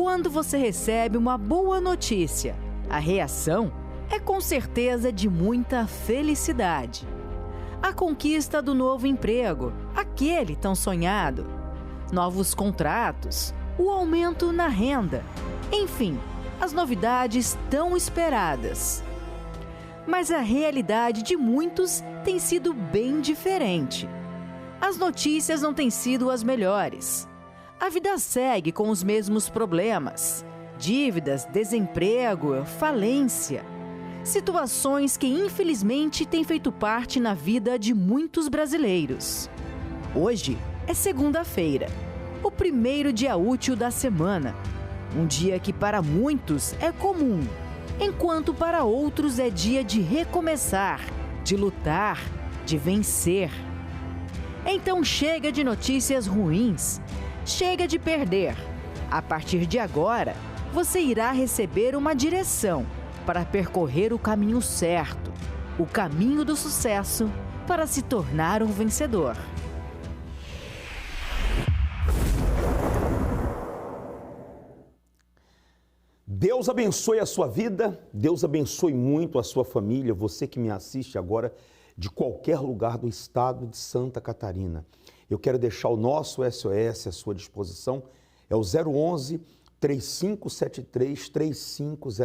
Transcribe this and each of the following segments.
Quando você recebe uma boa notícia, a reação é com certeza de muita felicidade. A conquista do novo emprego, aquele tão sonhado, novos contratos, o aumento na renda, enfim, as novidades tão esperadas. Mas a realidade de muitos tem sido bem diferente. As notícias não têm sido as melhores. A vida segue com os mesmos problemas: dívidas, desemprego, falência. Situações que infelizmente têm feito parte na vida de muitos brasileiros. Hoje é segunda-feira, o primeiro dia útil da semana. Um dia que para muitos é comum, enquanto para outros é dia de recomeçar, de lutar, de vencer. Então chega de notícias ruins, chega de perder. A partir de agora, você irá receber uma direção para percorrer o caminho certo, o caminho do sucesso para se tornar um vencedor. Deus abençoe a sua vida, Deus abençoe muito a sua família, você que me assiste agora de qualquer lugar do estado de Santa Catarina. Eu quero deixar o nosso SOS à sua disposição, é o 011 3573 3500.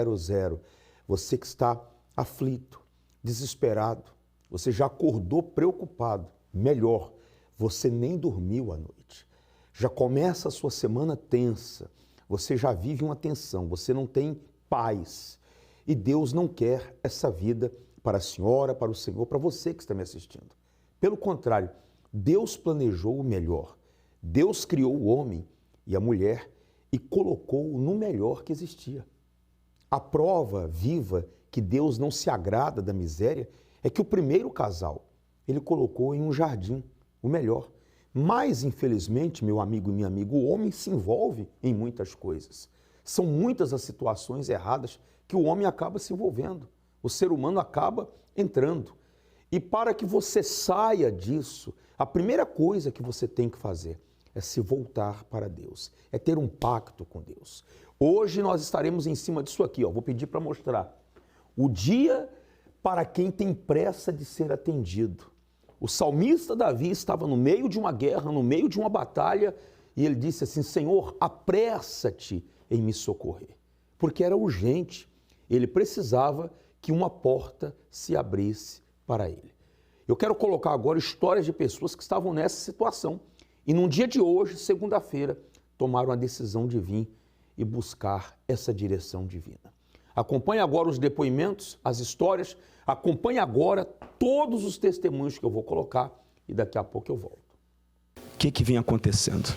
Você que está aflito, desesperado, você já acordou preocupado, melhor, você nem dormiu à noite. Já começa a sua semana tensa, você já vive uma tensão, você não tem paz. E Deus não quer essa vida para a senhora, para o Senhor, para você que está me assistindo. Pelo contrário, Deus planejou o melhor. Deus criou o homem e a mulher e colocou-o no melhor que existia. A prova viva que Deus não se agrada da miséria é que o primeiro casal, ele colocou em um jardim, o melhor. Mas, infelizmente, meu amigo e minha amiga, o homem se envolve em muitas coisas. São muitas as situações erradas que o homem acaba se envolvendo. O ser humano acaba entrando. E para que você saia disso, a primeira coisa que você tem que fazer é se voltar para Deus, é ter um pacto com Deus. Hoje nós estaremos em cima disso aqui, vou pedir para mostrar. O dia para quem tem pressa de ser atendido. O salmista Davi estava no meio de uma guerra, no meio de uma batalha, e ele disse assim: Senhor, apressa-te em me socorrer. Porque era urgente, ele precisava que uma porta se abrisse para ele. Eu quero colocar agora histórias de pessoas que estavam nessa situação e num dia de hoje, segunda-feira, tomaram a decisão de vir e buscar essa direção divina. Acompanhe agora os depoimentos, as histórias, acompanhe agora todos os testemunhos que eu vou colocar e daqui a pouco eu volto. O que vem acontecendo?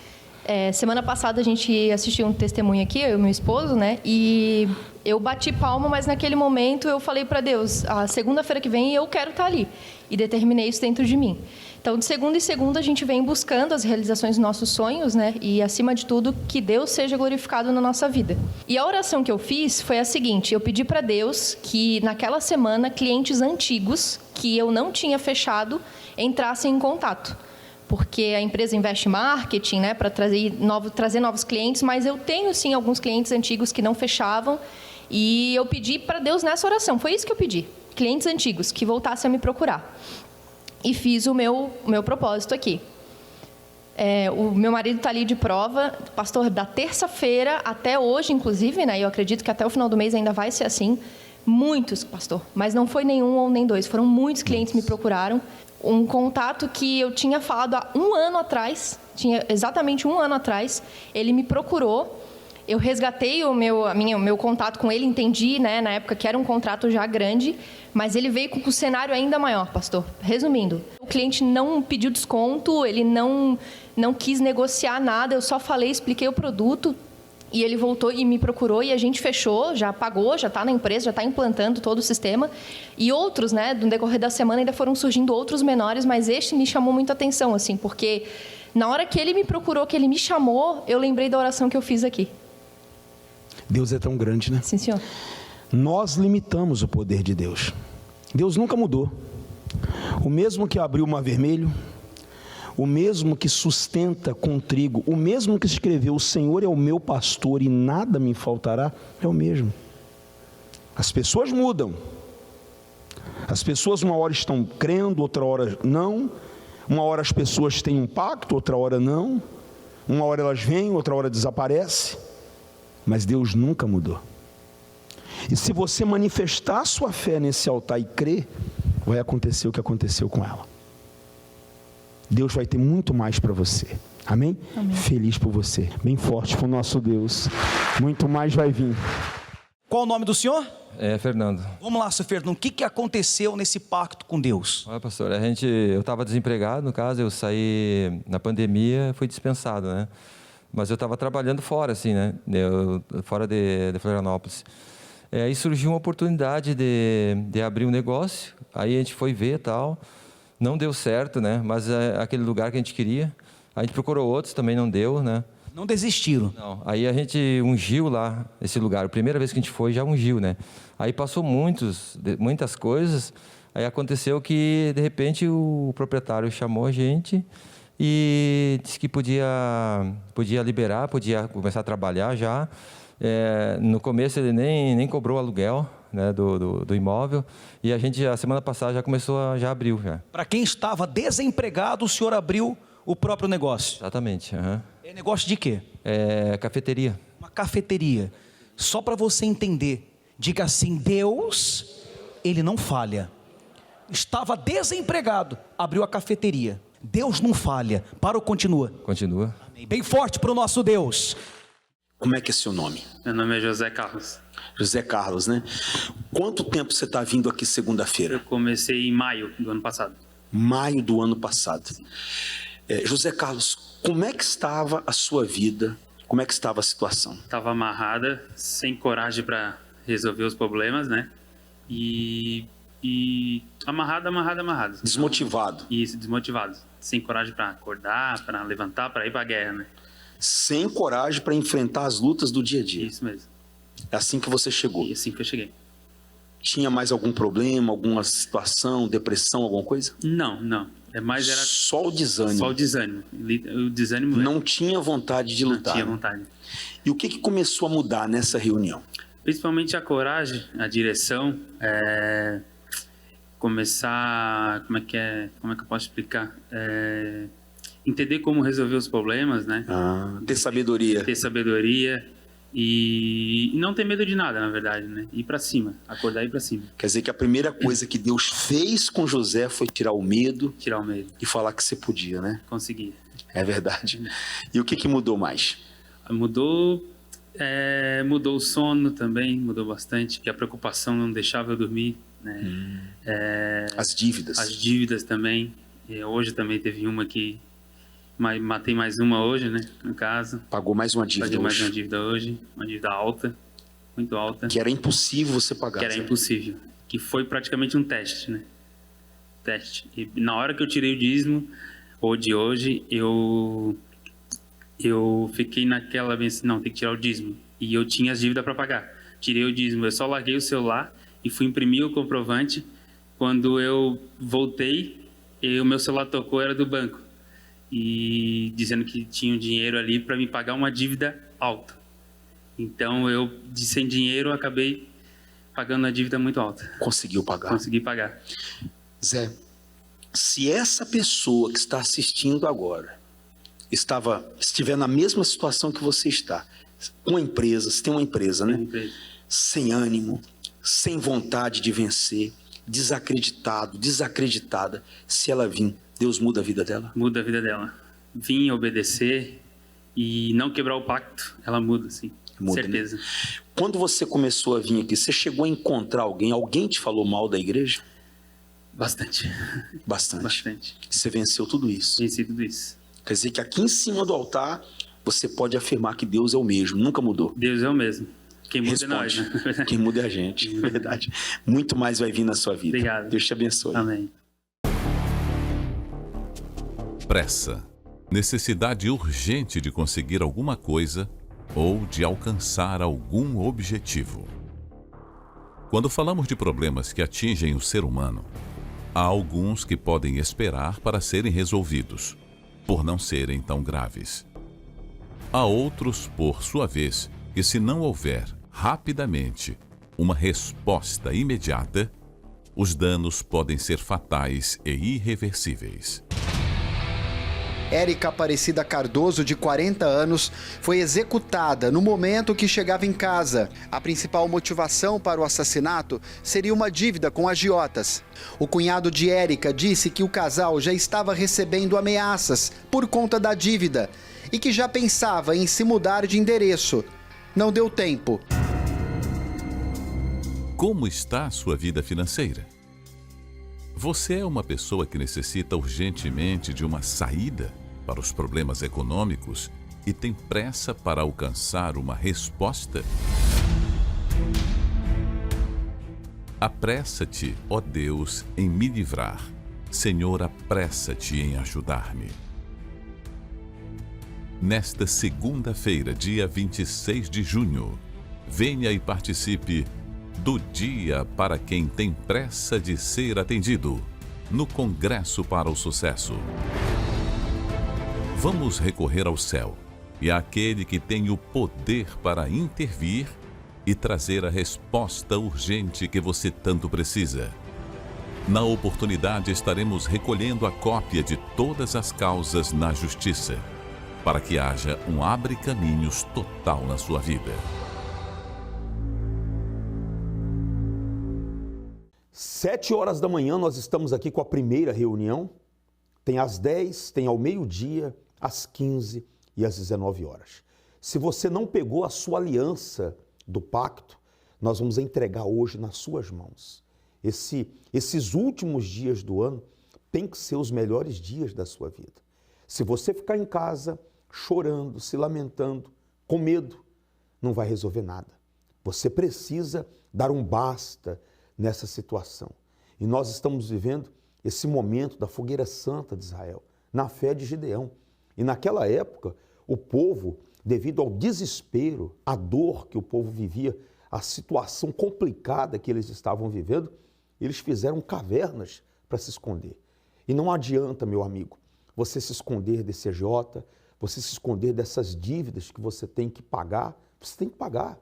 Semana passada a gente assistiu um testemunho aqui, eu e meu esposo, né? E eu bati palma, mas naquele momento eu falei para Deus, a segunda-feira que vem eu quero estar ali. E determinei isso dentro de mim. Então, de segunda em segunda, a gente vem buscando as realizações dos nossos sonhos, né? E, acima de tudo, que Deus seja glorificado na nossa vida. E a oração que eu fiz foi a seguinte: eu pedi para Deus que, naquela semana, clientes antigos que eu não tinha fechado entrassem em contato. Porque a empresa investe em marketing, né? Para trazer novos clientes, mas eu tenho, sim, alguns clientes antigos que não fechavam. E eu pedi para Deus nessa oração, foi isso que eu pedi. Clientes antigos que voltassem a me procurar. E fiz o meu propósito aqui. O meu marido está ali de prova, pastor, da terça-feira até hoje, inclusive, né? Eu acredito que até o final do mês ainda vai ser assim. Muitos, pastor, mas não foi nenhum ou nem dois, foram muitos clientes que me procuraram. Um contato que eu tinha falado há um ano atrás, tinha exatamente um ano atrás, ele me procurou. Eu resgatei o meu contato com ele, entendi, né, na época que era um contrato já grande, mas ele veio com o cenário ainda maior, pastor. Resumindo, o cliente não pediu desconto, ele não quis negociar nada, eu só falei, expliquei o produto, e ele voltou e me procurou e a gente fechou, já pagou, já está na empresa, já está implantando todo o sistema. E outros, né, no decorrer da semana ainda foram surgindo outros menores, mas este me chamou muita atenção, assim, porque na hora que ele me procurou, que ele me chamou, eu lembrei da oração que eu fiz aqui. Deus é tão grande, né? Sim, senhor. Nós limitamos o poder de Deus. Deus nunca mudou. O mesmo que abriu o mar vermelho, o mesmo que sustenta com trigo, o mesmo que escreveu: o Senhor é o meu pastor e nada me faltará, é o mesmo. As pessoas mudam. As pessoas uma hora estão crendo, outra hora não. Uma hora as pessoas têm um pacto, outra hora não. Uma hora elas vêm, outra hora desaparece. Mas Deus nunca mudou. E se você manifestar a sua fé nesse altar e crer, vai acontecer o que aconteceu com ela. Deus vai ter muito mais para você. Amém? Amém. Feliz por você. Bem forte com o nosso Deus. Muito mais vai vir. Qual o nome do senhor? É, Fernando. Vamos lá, seu Fernando. O que aconteceu nesse pacto com Deus? Olha, pastor, eu estava desempregado, no caso, eu saí na pandemia, fui dispensado, né? Mas eu estava trabalhando fora, assim, né? Fora de Florianópolis. Aí surgiu uma oportunidade de abrir um negócio, aí a gente foi ver e tal, não deu certo, né? Mas é aquele lugar que a gente queria. A gente procurou outros, também não deu, né? Não desistiram. Não. Aí a gente ungiu lá esse lugar. A primeira vez que a gente foi, já ungiu, né? Aí passou muitas coisas. Aí aconteceu que, de repente, o proprietário chamou a gente e disse que podia liberar, podia começar a trabalhar já. No começo ele nem cobrou aluguel, né, do imóvel. E a gente, a semana passada, já abriu. Já. Para quem estava desempregado, o senhor abriu o próprio negócio. Exatamente. Uhum. É negócio de quê? Cafeteria. Uma cafeteria. Só para você entender, diga assim: Deus, Ele não falha. Estava desempregado, abriu a cafeteria. Deus não falha. Para ou continua? Continua. Amém. Bem forte para o nosso Deus. Como é que é seu nome? Meu nome é José Carlos. José Carlos, né? Quanto tempo você está vindo aqui segunda-feira? Eu comecei em maio do ano passado. Maio do ano passado. José Carlos, como é que estava a sua vida? Como é que estava a situação? Estava amarrada, sem coragem para resolver os problemas, né? E amarrado. Desmotivado. Isso, desmotivado. Sem coragem para acordar, para levantar, para ir para a guerra, né? Sem coragem para enfrentar as lutas do dia a dia. Isso mesmo. É assim que você chegou. E assim que eu cheguei. Tinha mais algum problema, alguma situação, depressão, alguma coisa? Não. Era só o desânimo. Só o desânimo. O desânimo. Não tinha vontade de lutar. Não tinha vontade. E o que começou a mudar nessa reunião? Principalmente a coragem, a direção, começar, como é que eu posso explicar? Entender como resolver os problemas, né? Ter sabedoria. Ter sabedoria e não ter medo de nada, na verdade, né? Ir para cima, acordar e ir para cima. Quer dizer que a primeira coisa que Deus fez com José foi tirar o medo. Tirar o medo. E falar que você podia, né? Conseguir. É verdade. E o que mudou mais? Mudou o sono também, mudou bastante, que a preocupação não deixava eu dormir, né? As dívidas. As dívidas também. Hoje também teve uma que matei mais uma hoje, né? No caso. Pagou mais uma dívida hoje. Paguei mais uma dívida hoje, uma dívida alta, muito alta. Que era impossível você pagar. Que era impossível. Que foi praticamente um teste, né? Teste. E na hora que eu tirei o dízimo, ou de hoje, eu fiquei naquela vez, não, tem que tirar o dízimo. E eu tinha as dívidas para pagar. Tirei o dízimo, eu só larguei o celular e fui imprimir o comprovante. Quando eu voltei, o meu celular tocou, era do banco. E dizendo que tinha um dinheiro ali para me pagar uma dívida alta. Então eu, sem dinheiro, acabei pagando uma dívida muito alta. Conseguiu pagar? Consegui pagar. Zé, se essa pessoa que está assistindo agora estiver na mesma situação que você está, com a empresa, você tem uma empresa, né? Sem ânimo, sem vontade de vencer, desacreditada, se ela vir, Deus muda a vida dela? Muda a vida dela. Vim obedecer e não quebrar o pacto, ela muda, sim. Muda, certeza. Né? Quando você começou a vir aqui, você chegou a encontrar alguém te falou mal da igreja? Bastante. Bastante. Você venceu tudo isso? Venci tudo isso. Quer dizer que aqui em cima do altar, você pode afirmar que Deus é o mesmo, nunca mudou. Deus é o mesmo. Quem muda Responde. é nós, né? Quem muda é a gente, verdade. Muito mais vai vir na sua vida. Obrigado. Deus te abençoe. Amém. Pressa, necessidade urgente de conseguir alguma coisa ou de alcançar algum objetivo. Quando falamos de problemas que atingem o ser humano, há alguns que podem esperar para serem resolvidos, por não serem tão graves. Há outros, por sua vez, que se não houver rapidamente uma resposta imediata, os danos podem ser fatais e irreversíveis. Érica Aparecida Cardoso, de 40 anos, foi executada no momento que chegava em casa. A principal motivação para o assassinato seria uma dívida com agiotas. O cunhado de Érica disse que o casal já estava recebendo ameaças por conta da dívida e que já pensava em se mudar de endereço. Não deu tempo. Como está a sua vida financeira? Você é uma pessoa que necessita urgentemente de uma saída para os problemas econômicos e tem pressa para alcançar uma resposta? Apressa-te, ó Deus, em me livrar. Senhor, apressa-te em ajudar-me. Nesta segunda-feira, dia 26 de junho, venha e participe do Dia para quem tem pressa de ser atendido, no Congresso para o Sucesso. Vamos recorrer ao céu e àquele que tem o poder para intervir e trazer a resposta urgente que você tanto precisa. Na oportunidade, estaremos recolhendo a cópia de todas as causas na justiça, para que haja um abre-caminhos total na sua vida. 7h da manhã nós estamos aqui com a primeira reunião. Tem às 10, tem ao meio-dia, às 15 e às 19 horas. Se você não pegou a sua aliança do pacto, nós vamos entregar hoje nas suas mãos. Esses últimos dias do ano tem que ser os melhores dias da sua vida. Se você ficar em casa chorando, se lamentando, com medo, não vai resolver nada. Você precisa dar um basta nessa situação. E nós estamos vivendo esse momento da fogueira santa de Israel, na fé de Gideão. E naquela época, o povo, devido ao desespero, à dor que o povo vivia, a situação complicada que eles estavam vivendo, eles fizeram cavernas para se esconder. E não adianta, meu amigo, você se esconder desse agiota, você se esconder dessas dívidas que você tem que pagar. Você tem que pagar.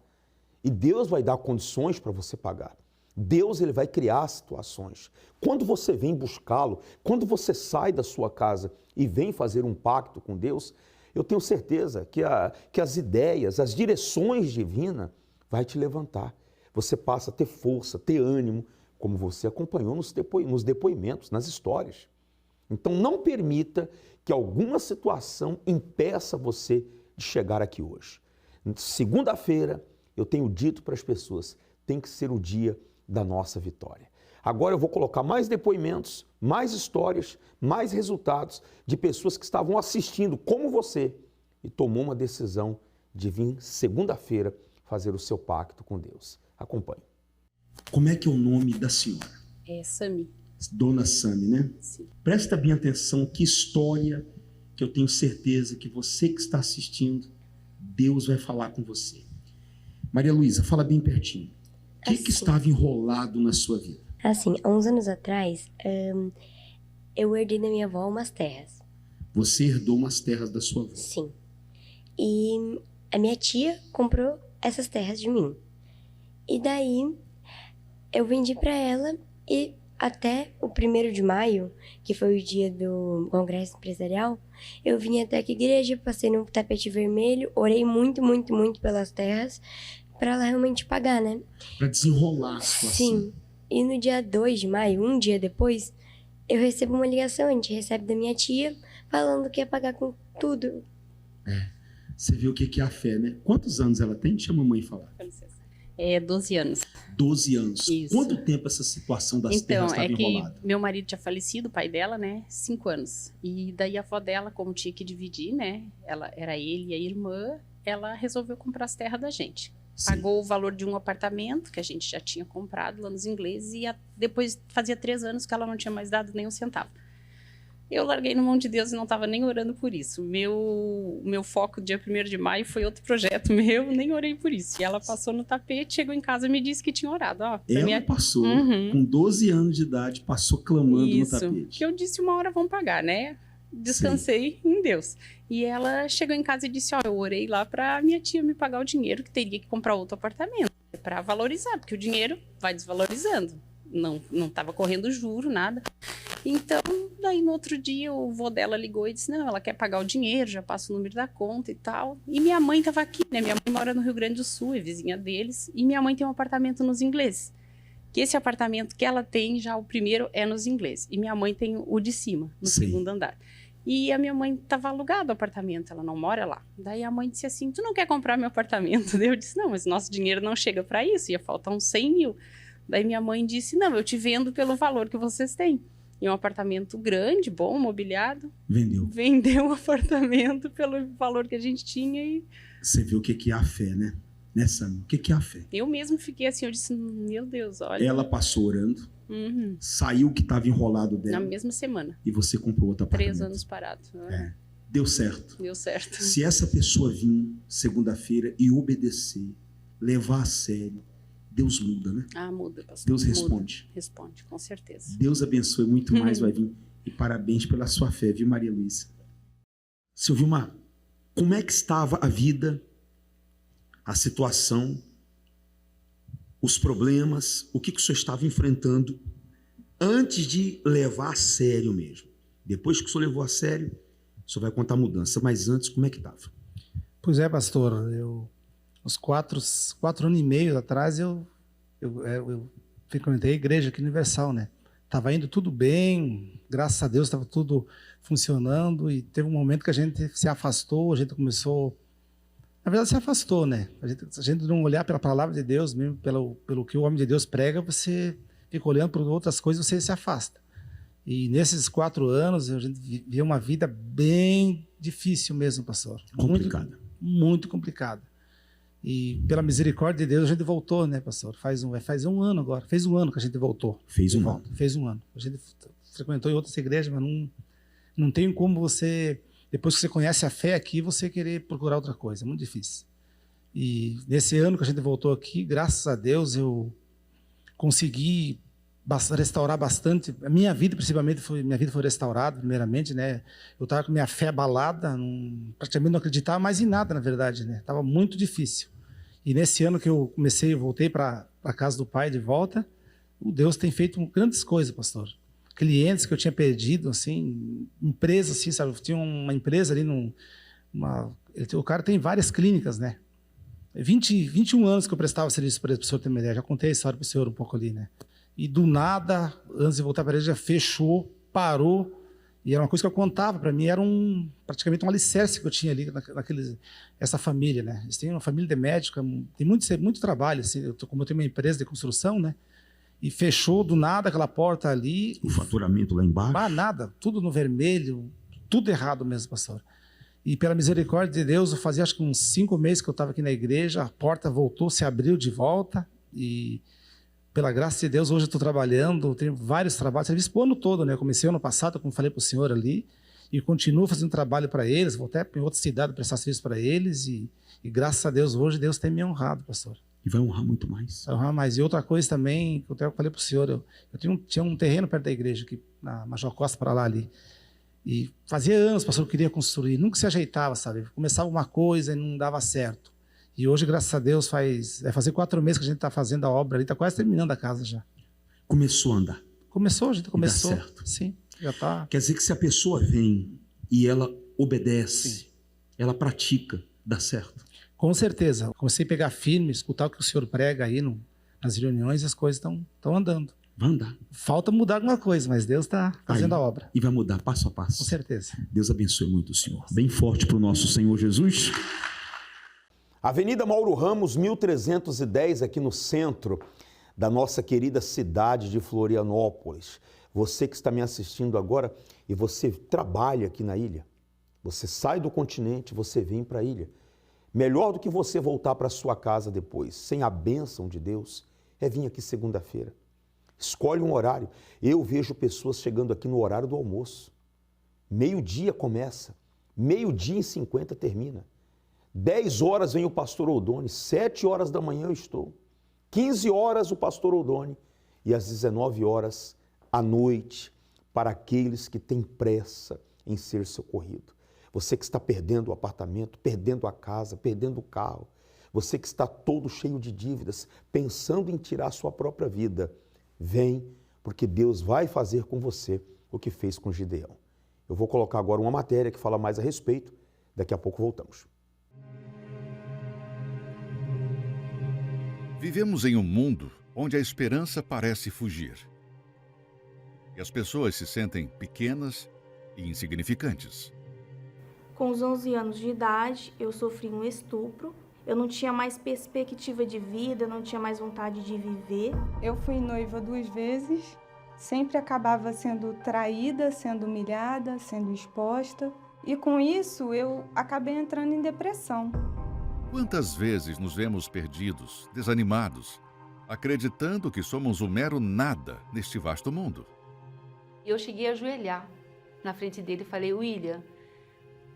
E Deus vai dar condições para você pagar. Deus, ele vai criar situações. Quando você vem buscá-lo, quando você sai da sua casa e vem fazer um pacto com Deus, eu tenho certeza que as ideias, as direções divinas vai te levantar. Você passa a ter força, ter ânimo, como você acompanhou nos depoimentos, nas histórias. Então não permita que alguma situação impeça você de chegar aqui hoje. Segunda-feira, eu tenho dito para as pessoas, tem que ser o dia da nossa vitória. Agora eu vou colocar mais depoimentos, mais histórias, mais resultados de pessoas que estavam assistindo, como você, e tomou uma decisão de vir segunda-feira fazer o seu pacto com Deus. Acompanhe. Como é que é o nome da senhora? É Sami. Dona Sami, né? Sim. Presta bem atenção, que história que eu tenho certeza que você que está assistindo, Deus vai falar com você. Maria Luísa, fala bem pertinho. O que estava enrolado na sua vida? Assim, há uns anos atrás, eu herdei da minha avó umas terras. Você herdou umas terras da sua avó? Sim. E a minha tia comprou essas terras de mim. E daí, eu vendi para ela e até o 1º de maio, que foi o dia do congresso empresarial, eu vim até aqui a igreja, passei no tapete vermelho, orei muito, muito, muito pelas terras, para ela realmente pagar, né? Para desenrolar a situação. Sim. E no dia 2 de maio, um dia depois, eu recebo uma ligação, a gente recebe da minha tia, falando que ia pagar com tudo. Você viu o que é a fé, né? Quantos anos ela tem? Deixa a mamãe falar. 12 anos. 12 anos. Isso. Quanto tempo essa situação das terras estava enrolada? Então, meu marido tinha falecido, o pai dela, né? 5 anos. E daí a avó dela, como tinha que dividir, né? Era ele e a irmã, ela resolveu comprar as terras da gente. Sim. Pagou o valor de um apartamento que a gente já tinha comprado lá nos ingleses e depois fazia 3 anos que ela não tinha mais dado nem um centavo. Eu larguei no mão de Deus e não estava nem orando por isso. Meu foco dia 1º de maio foi outro projeto meu, nem orei por isso. E ela passou no tapete, chegou em casa e me disse que tinha orado. Ó, ela passou, com 12 anos de idade, passou clamando isso, no tapete. Que eu disse, uma hora vão pagar, né? descansei em Deus. E ela chegou em casa e disse, eu orei lá para minha tia me pagar o dinheiro que teria que comprar outro apartamento, para valorizar, porque o dinheiro vai desvalorizando. Não estava correndo juro, nada. Então, daí no outro dia o vô dela ligou e disse, não, ela quer pagar o dinheiro, já passa o número da conta e tal. E minha mãe estava aqui, né? Minha mãe mora no Rio Grande do Sul, é vizinha deles. E minha mãe tem um apartamento nos Ingleses. Que esse apartamento que ela tem, já o primeiro é nos Ingleses. E minha mãe tem o de cima, no segundo andar. E a minha mãe estava alugado o apartamento, ela não mora lá. Daí a mãe disse assim, tu não quer comprar meu apartamento? Daí eu disse, não, mas nosso dinheiro não chega para isso, ia faltar uns 100 mil. Daí minha mãe disse, não, eu te vendo pelo valor que vocês têm. E um apartamento grande, bom, mobiliado. Vendeu o apartamento pelo valor que a gente tinha e... Você vê o que é a fé, né? Sandra? O que é a fé? Eu mesmo fiquei assim, eu disse, meu Deus, olha... Ela passou orando, saiu o que estava enrolado dela. Na mesma semana. E você comprou outro apartamento. 3 anos parado. Deu certo. Deu certo. Se essa pessoa vir segunda-feira e obedecer, levar a sério, Deus muda, né? Muda, pastor. Deus responde. Muda. Responde, com certeza. Deus abençoe muito mais, vai vir. E parabéns pela sua fé, viu, Maria Luísa? Seu Vilmar, como é que estava a vida, a situação, os problemas, o que o senhor estava enfrentando antes de levar a sério mesmo? Depois que o senhor levou a sério, o senhor vai contar a mudança, mas antes, como é que estava? Pois é, pastor, uns 4 anos e meio atrás eu frequentei a igreja aqui Universal, né? Estava indo tudo bem, graças a Deus estava tudo funcionando e teve um momento que a gente se afastou, a gente começou... Na verdade, se afastou, né? A gente não olhar pela palavra de Deus, mesmo pelo que o homem de Deus prega, você fica olhando para outras coisas, você se afasta. E nesses 4 anos, a gente viveu uma vida bem difícil mesmo, pastor. Complicada. Muito complicada. E pela misericórdia de Deus, a gente voltou, né, pastor? Faz um ano agora. Fez um ano que a gente voltou. Fez um ano. Fez um ano. A gente frequentou em outras igrejas, mas não tem como você... Depois que você conhece a fé aqui, você querer procurar outra coisa. É muito difícil. E nesse ano que a gente voltou aqui, graças a Deus, eu consegui restaurar bastante. A minha vida, principalmente, minha vida foi restaurada, primeiramente, né? Eu estava com minha fé abalada, praticamente não acreditava mais em nada, na verdade, né? Estava muito difícil. E nesse ano que eu voltei para a casa do Pai de volta, o Deus tem feito grandes coisas, pastor. Clientes que eu tinha perdido, assim, empresas, assim, sabe? Eu tinha uma empresa ali, o cara tem várias clínicas, né? 21 anos que eu prestava serviço para o senhor ter uma ideia. Já contei a história para o senhor um pouco ali, né? E do nada, antes de voltar para a igreja, fechou, parou. E era uma coisa que eu contava para mim, era praticamente um alicerce que eu tinha ali essa família, né? Eles têm uma família de médico, tem muito trabalho, assim, como eu tenho uma empresa de construção, né? E fechou do nada aquela porta ali. O faturamento lá embaixo? Nada, tudo no vermelho, tudo errado mesmo, pastor. E pela misericórdia de Deus, eu fazia acho que uns 5 meses que eu estava aqui na igreja, a porta voltou, se abriu de volta e pela graça de Deus, hoje eu estou trabalhando, tenho vários trabalhos, serviço para o ano todo, né? Eu comecei ano passado, como falei para o senhor ali, e continuo fazendo trabalho para eles, vou até em outra cidade prestar serviço para eles e graças a Deus, hoje Deus tem me honrado, pastor. E vai honrar muito mais. Vai honrar mais. E outra coisa também, que eu até falei para o senhor, eu tinha um terreno perto da igreja, aqui, na Major Costa, para lá ali. E fazia anos, pastor, eu queria construir, nunca se ajeitava, sabe? Começava uma coisa e não dava certo. E hoje, graças a Deus, vai fazer 4 meses que a gente está fazendo a obra ali, está quase terminando a casa já. Começou a andar. A gente começou. Dá certo. Sim, já está. Quer dizer que se a pessoa vem e ela obedece, sim, ela pratica, dá certo. Com certeza. Comecei a pegar firme, escutar o que o senhor prega aí nas reuniões e as coisas estão andando. Vai andar. Falta mudar alguma coisa, mas Deus está fazendo a obra. E vai mudar passo a passo. Com certeza. Deus abençoe muito o senhor. Bem forte para o nosso Senhor Jesus. Avenida Mauro Ramos, 1310, aqui no centro da nossa querida cidade de Florianópolis. Você que está me assistindo agora e você trabalha aqui na ilha, você sai do continente, você vem para a ilha. Melhor do que você voltar para sua casa depois, sem a bênção de Deus, é vir aqui segunda-feira. Escolhe um horário. Eu vejo pessoas chegando aqui no horário do almoço. 12:00 começa, 12:50 termina. 10 horas vem o pastor Oldoni, 7 horas da manhã eu estou. 15 horas o pastor Oldoni e às 19 horas à noite, para aqueles que têm pressa, em ser socorrido. Você que está perdendo o apartamento, perdendo a casa, perdendo o carro. Você que está todo cheio de dívidas, pensando em tirar a sua própria vida. Vem, porque Deus vai fazer com você o que fez com Gideão. Eu vou colocar agora uma matéria que fala mais a respeito. Daqui a pouco voltamos. Vivemos em um mundo onde a esperança parece fugir. E as pessoas se sentem pequenas e insignificantes. Com os 11 anos de idade, eu sofri um estupro. Eu não tinha mais perspectiva de vida, não tinha mais vontade de viver. Eu fui noiva 2 vezes, sempre acabava sendo traída, sendo humilhada, sendo exposta. E com isso, eu acabei entrando em depressão. Quantas vezes nos vemos perdidos, desanimados, acreditando que somos um mero nada neste vasto mundo? Eu cheguei a ajoelhar na frente dele e falei: William,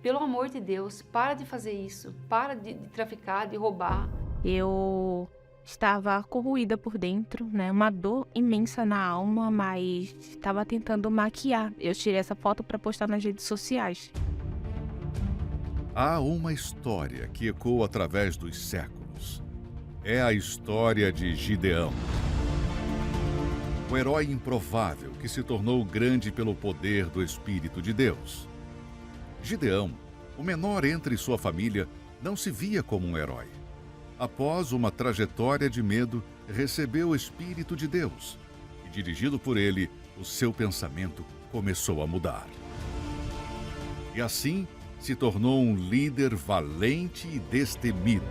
pelo amor de Deus, para de fazer isso, para de traficar, de roubar. Eu estava corroída por dentro, né? Uma dor imensa na alma, mas estava tentando maquiar. Eu tirei essa foto para postar nas redes sociais. Há uma história que ecoa através dos séculos. É a história de Gideão. O herói improvável que se tornou grande pelo poder do Espírito de Deus. Gideão, o menor entre sua família, não se via como um herói. Após uma trajetória de medo, recebeu o Espírito de Deus e, dirigido por ele, o seu pensamento começou a mudar. E assim, se tornou um líder valente e destemido.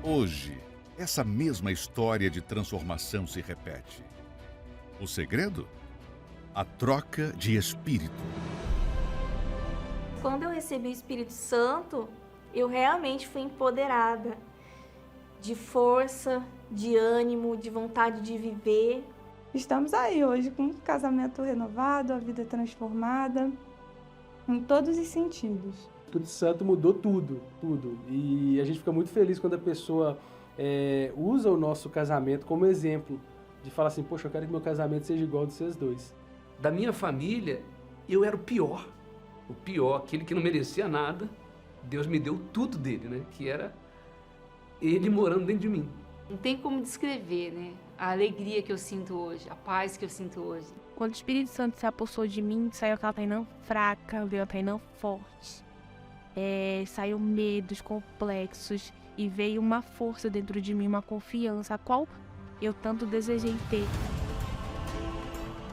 Hoje, essa mesma história de transformação se repete. O segredo? A troca de espírito. Quando eu recebi o Espírito Santo, eu realmente fui empoderada de força, de ânimo, de vontade de viver. Estamos aí hoje com um casamento renovado, a vida transformada, em todos os sentidos. O Espírito Santo mudou tudo. E a gente fica muito feliz quando a pessoa usa o nosso casamento como exemplo, de falar assim: poxa, eu quero que meu casamento seja igual ao de vocês dois. Da minha família, eu era o pior, aquele que não merecia nada. Deus me deu tudo dele, né? Que era ele morando dentro de mim. Não tem como descrever, né? A alegria que eu sinto hoje, a paz que eu sinto hoje. Quando o Espírito Santo se apossou de mim, saiu aquela Tainã fraca, veio a Tainã forte. Saiu medos, complexos, e veio uma força dentro de mim, uma confiança, a qual eu tanto desejei ter.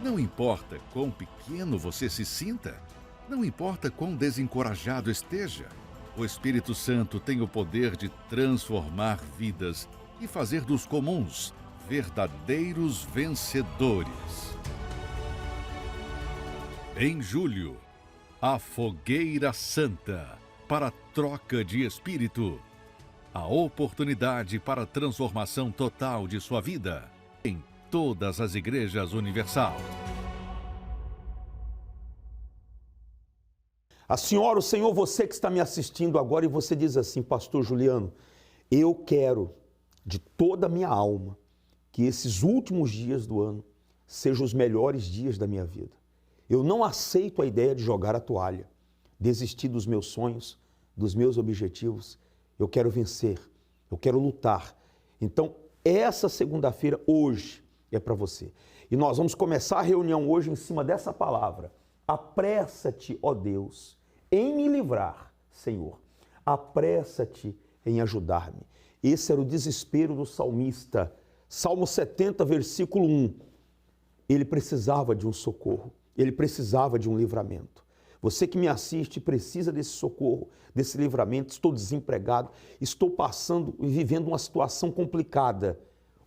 Não importa quão pequeno você se sinta, não importa quão desencorajado esteja, o Espírito Santo tem o poder de transformar vidas e fazer dos comuns verdadeiros vencedores. Em julho, a Fogueira Santa para a troca de espírito. A oportunidade para a transformação total de sua vida em todas as igrejas universal. A senhora, o senhor, você que está me assistindo agora e você diz assim: pastor Juliano, eu quero de toda a minha alma que esses últimos dias do ano sejam os melhores dias da minha vida. Eu não aceito a ideia de jogar a toalha, desistir dos meus sonhos, dos meus objetivos. Eu quero vencer, eu quero lutar. Então, essa segunda-feira, hoje, é para você. E nós vamos começar a reunião hoje em cima dessa palavra. Apressa-te, ó Deus, em me livrar, Senhor. Apressa-te em ajudar-me. Esse era o desespero do salmista. Salmo 70, versículo 1. Ele precisava de um socorro. Ele precisava de um livramento. Você que me assiste precisa desse socorro, desse livramento. Estou desempregado, estou passando e vivendo uma situação complicada.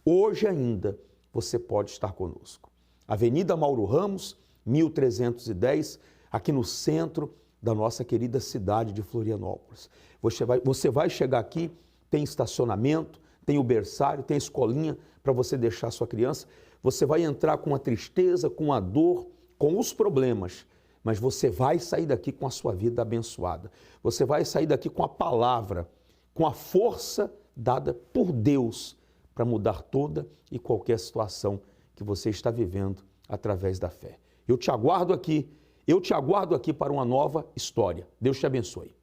Hoje ainda você pode estar conosco. Avenida Mauro Ramos, 1310, aqui no centro da nossa querida cidade de Florianópolis. Você vai chegar aqui, tem estacionamento, tem o berçário, tem a escolinha para você deixar sua criança. Você vai entrar com a tristeza, com a dor, com os problemas, mas você vai sair daqui com a sua vida abençoada. Você vai sair daqui com a palavra, com a força dada por Deus para mudar toda e qualquer situação que você está vivendo através da fé. Eu te aguardo aqui para uma nova história. Deus te abençoe.